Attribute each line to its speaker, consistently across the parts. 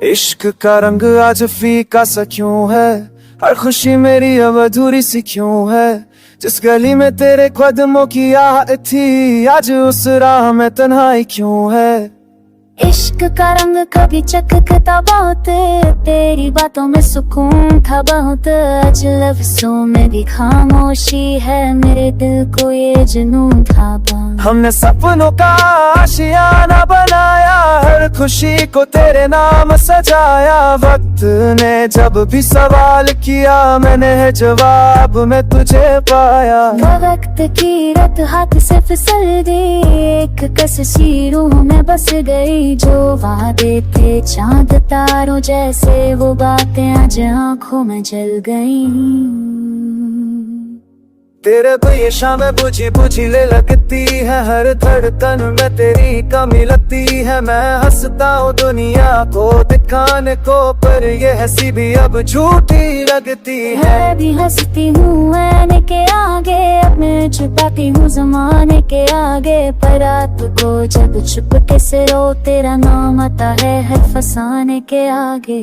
Speaker 1: इश्क का रंग आज फीका सा क्यों है, हर खुशी मेरी अब अधूरी सी क्यों है। जिस गली में तेरे कदमों की आहट थी, आज उस राह में तन्हाई क्यों है।
Speaker 2: इश्क का रंग कभी चकता बहुत, तेरी बातों में सुकून था बहुत। आज लफ्ज़ों में भी खामोशी है, मेरे दिल को ये जुनून था बहुत।
Speaker 1: हमने सपनों का आशियाना बनाया, हर खुशी को तेरे नाम सजाया। वक्त ने जब भी सवाल किया, मैंने है जवाब में तुझे पाया।
Speaker 2: वक्त की रत हाथ से फिसल गई, एक कससी रूह में बस गई। जो वादे थे चांद तारों जैसे, वो बातें आज आंखों में जल गईं।
Speaker 1: तेरे ये शाम बुझी बुझी ले लगती है, हर धड़कन में तेरी कमी लगती है। मैं हंसता हूँ दुनिया को दिखाने को, पर ये हंसी भी अब झूठी लगती है।
Speaker 2: भी हंसती हूँ आने के आगे, अपने छुपाती हूँ जमाने के आगे। पर रात को जब छुप के से रो, तेरा नाम आता है फसाने के आगे।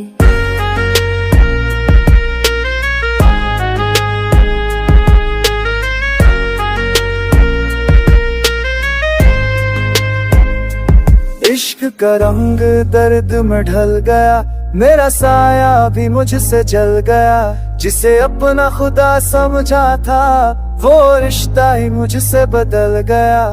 Speaker 1: इश्क का रंग दर्द में ढल गया, मेरा साया भी मुझसे जल गया। जिसे अपना खुदा समझा था, वो रिश्ता ही मुझसे बदल गया।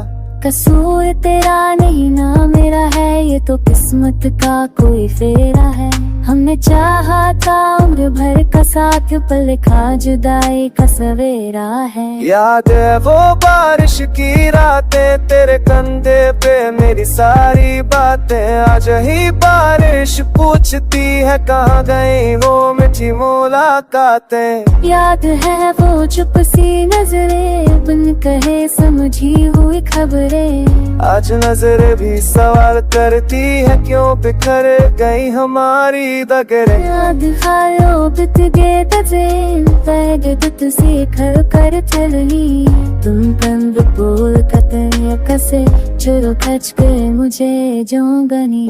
Speaker 2: कसूर तेरा नहीं ना मेरा है, ये तो किस्मत का कोई फेरा है। हमने चाहा था उम्र भर का साथ, पर लिखा जुदाई का सवेरा है।
Speaker 1: याद है वो बारिश की रातें, तेरे कंधे पे मेरी सारी बातें। आज ही बारिश पूछती है कहाँ गई वो मीठी मुलाकातें।
Speaker 2: याद है वो चुप सी नजरें, बिन कहे समझी हुई खबरें।
Speaker 1: आज नजरें भी सवाल करती है, क्यों बिखर गई हमारी दगरे।
Speaker 2: याद आयो बित गए तजें, पैग दुत से खर कर चलनी। तुम कंद बोल कतय कसे, चुरो खच के मुझे जो गनी।